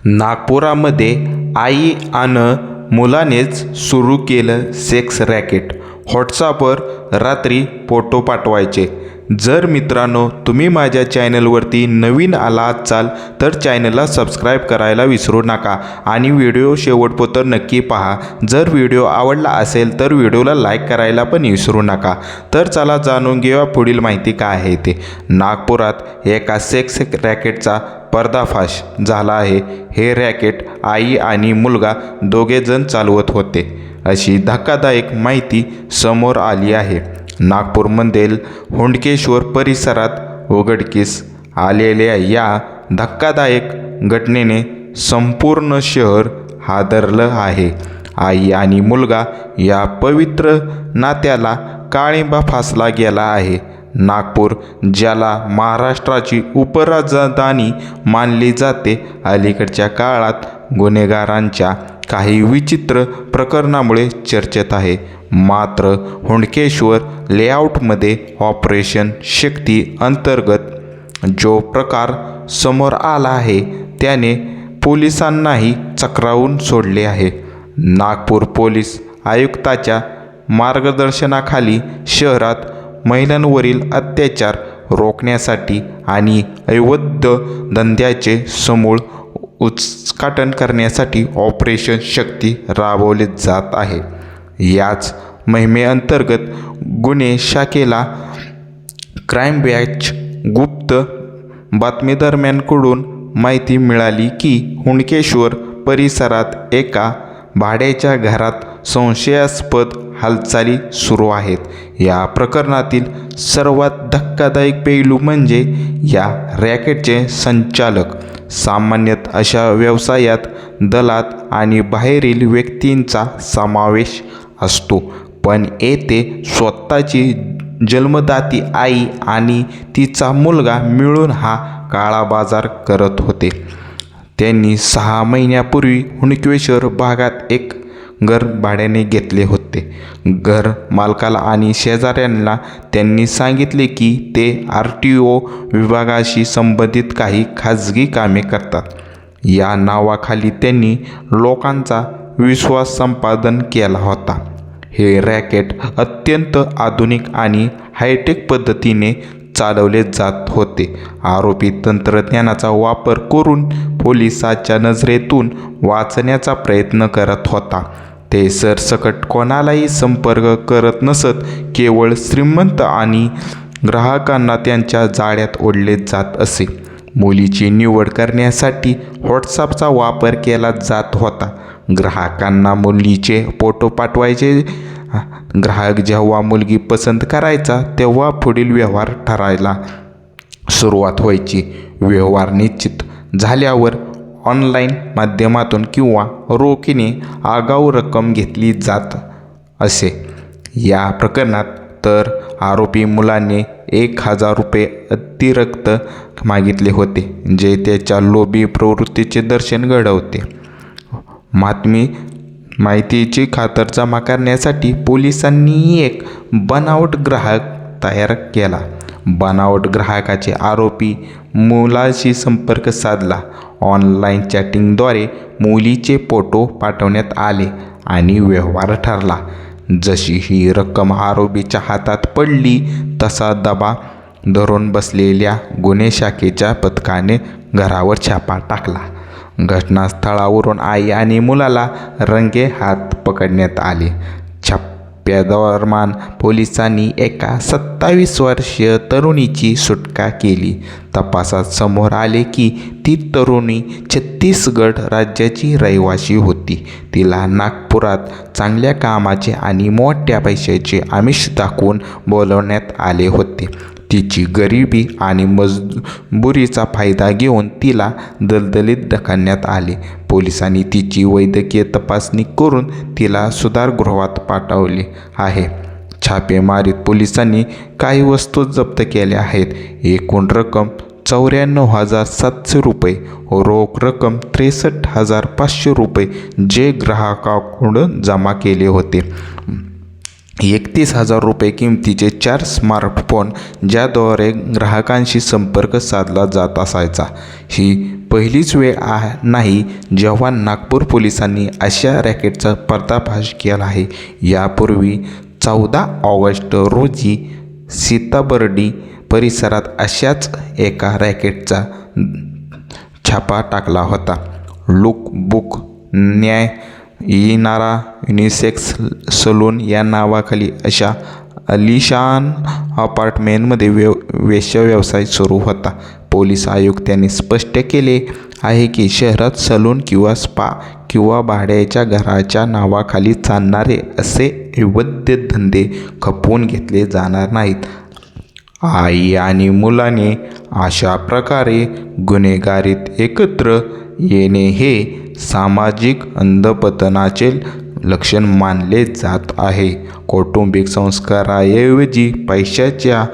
नागपुरामध्ये आई आणि मुलानेच सुरू केलं सेक्स रॅकेट. व्हॉट्सॲपवर रात्री फोटो पाठवायचे. जर मित्रांनो तुम्ही माझ्या चॅनलवरती नवीन आला असाल तर चॅनलला सबस्क्राईब करायला विसरू नका आणि व्हिडिओ शेवटपर्यंत नक्की पहा. जर व्हिडिओ आवडला असेल तर व्हिडिओला लाईक करायला पण विसरू नका. तर चला जाणून घेऊया पुढील माहिती काय आहे ते. नागपुरात एका सेक्स रॅकेटचा पर्दाफाश झाला आहे. हे रॅकेट आई आणि मुलगा दोघेजण चालवत होते अशी धक्कादायक माहिती समोर आली आहे. नागपूरमधील हुंडकेश्वर परिसरात उघडकीस आलेल्या या धक्कादायक घटनेने संपूर्ण शहर हादरलं आहे. आई आणि मुलगा या पवित्र नात्याला काळिंबा फासला गेला आहे. नागपूर, ज्याला महाराष्ट्राची उपराजधानी मानली जाते, अलीकडच्या काळात गुन्हेगारांच्या काही विचित्र प्रकरणामुळे चर्चेत आहे. मात्र हुंडकेश्वर लेआउटमध्ये ऑपरेशन शक्ती अंतर्गत जो प्रकार समोर आला आहे त्याने पोलिसांनाही चक्रावून सोडले आहे. नागपूर पोलीस आयुक्ताच्या मार्गदर्शनाखाली शहरात महिलांवरील अत्याचार रोखण्यासाठी आणि अवैध धंद्याचे समूळ उच्चाटन करण्यासाठी ऑपरेशन शक्ती राबवले जात आहे. याच मोहिमेअंतर्गत गुन्हे शाखेला क्राईम ब्रँच गुप्त बातमीदारांकडून माहिती मिळाली की हुंडकेश्वर परिसरात एका भाड्याच्या घरात संशयास्पद हालचाली सुरू आहेत. या प्रकरणातील सर्वात धक्कादायक पैलू म्हणजे या रॅकेटचे संचालक. सामान्यतः अशा व्यवसायात दलाल आणि बाहेरील व्यक्तींचा समावेश असतो, पण येथे स्वतःची जन्मदाती आई आणि तिचा मुलगा मिळून हा काळा बाजार करत होते. त्यांनी 6 महिन्यापूर्वी हुंडकेश्वर भागात एक घर भाड्याने घेतले होते. घर मालकाला आणि शेजाऱ्यांना त्यांनी सांगितले की ते RTO विभागाशी संबंधित काही खाजगी कामे करतात. या नावाखाली त्यांनी लोकांचा विश्वास संपादन केला होता. हे रॅकेट अत्यंत आधुनिक आणि हायटेक पद्धतीने चालवले जात होते. आरोपी तंत्रज्ञानाचा वापर करून पोलिसाच्या नजरेतून वाचण्याचा प्रयत्न करत होता. ते सरसकट कोणालाही संपर्क करत नसत, केवळ श्रीमंत आणि ग्राहकांना त्यांच्या जाळ्यात ओढले जात असे. मुलीची निवड करण्यासाठी व्हॉट्सॲपचा वापर केला जात होता. ग्राहकांना मुलीचे फोटो पाठवायचे. ग्राहक जेव्हा मुलगी पसंत करायचा तेव्हा पुढील व्यवहार ठरायला सुरुवात व्हायची. व्यवहार निश्चित झाल्यावर ऑनलाईन माध्यमातून किंवा रोखीने आगाऊ रक्कम घेतली जात असे. या प्रकरणात तर आरोपी मुलाने 1,000 रुपये अतिरिक्त मागितले होते, जे त्याच्या लोभी प्रवृत्तीचे दर्शन घडवते. माहितीची खातर जमा करण्यासाठी पोलिसांनी एक बनावट ग्राहक तयार केला. बनावट ग्राहकाचे आरोपी मुलाशी संपर्क साधला. ऑनलाईन चॅटिंगद्वारे मुलीचे फोटो पाठवण्यात आले आणि व्यवहार ठरला. जशी ही रक्कम आरोपीच्या हातात पडली तसा दबा धरून बसलेल्या गुन्हे शाखेच्या पथकाने घरावर छापा टाकला. घटनास्थळावरून आई आणि मुलाला रंगेहात पकडण्यात आले. छाप्यादरम्यान पोलिसांनी एका 27 वर्षीय तरुणीची सुटका केली. तपासात समोर आले की ती तरुणी छत्तीसगड राज्याची रहिवासी होती. तिला नागपुरात चांगल्या कामाचे आणि मोठ्या पैशाचे आमिष दाखवून बोलवण्यात आले होते. तिची गरिबी आणि मजबुरीचा फायदा घेऊन तिला दलदलीत ढकलण्यात आले. पोलिसांनी तिची वैद्यकीय तपासणी करून तिला सुधारगृहात पाठवले आहे. छापेमारीत पोलिसांनी काही वस्तू जप्त केल्या आहेत. एकूण रक्कम 94,700 रुपये, रोख रक्कम 63,500 रुपये जे ग्राहकाकडून जमा केले होते. 31,000 रुपये किमतीचे 4 स्मार्टफोन ज्याद्वारे ग्राहकांशी संपर्क साधला जात असायचा. ही पहिलीच वेळ नाही जेव्हा नागपूर पोलिसांनी अशा रॅकेटचा पर्दाफाश केला आहे. यापूर्वी 14 ऑगस्ट रोजी सीताबर्डी परिसरात अशाच एका रॅकेटचा छापा टाकला होता. लुक बुक न्याय येणारा युनिसेक्स सलून या नावाखाली अशा अलिशान अपार्टमेंटमध्ये वेश्या व्यवसाय सुरू होता. पोलीस आयुक्तांनी स्पष्ट केले आहे की शहरात सलून किंवा स्पा किंवा भाड्याच्या घराच्या नावाखाली चालणारे असे अवैध धंदे खपवून घेतले जाणार नाहीत. आई आणि मुलाने अशा प्रकारे गुन्हेगारीत एकत्र येणे हे सामाजिक अधःपतनाचे लक्षण मानले जात आहे. कौटुंबिक संस्काराऐवजी पैशाच्या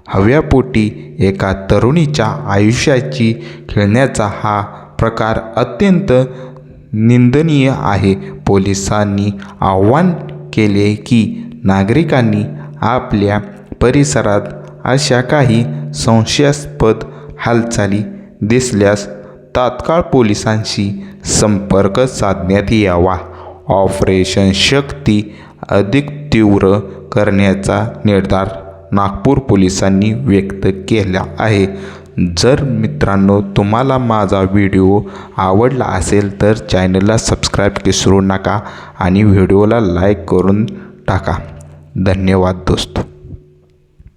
हव्यापोटी एका तरुणीच्या आयुष्याची खेळण्याचा हा प्रकार अत्यंत निंदनीय आहे. पोलिसांनी आवाहन केले की नागरिकांनी आपल्या परिसरात अशा काही संशयास्पद हालचाली दिसल्यास तात्काळ पोलिसांशी संपर्क साधण्यात यावा. ऑपरेशन शक्ती अधिक तीव्र करण्याचा निर्धार नागपूर पोलिसांनी व्यक्त केला आहे. जर मित्रांनो तुम्हाला माझा व्हिडिओ आवडला असेल तर चॅनलला सबस्क्राईब विसरू नका आणि व्हिडिओला लाईक करून टाका. धन्यवाद दोस्तो.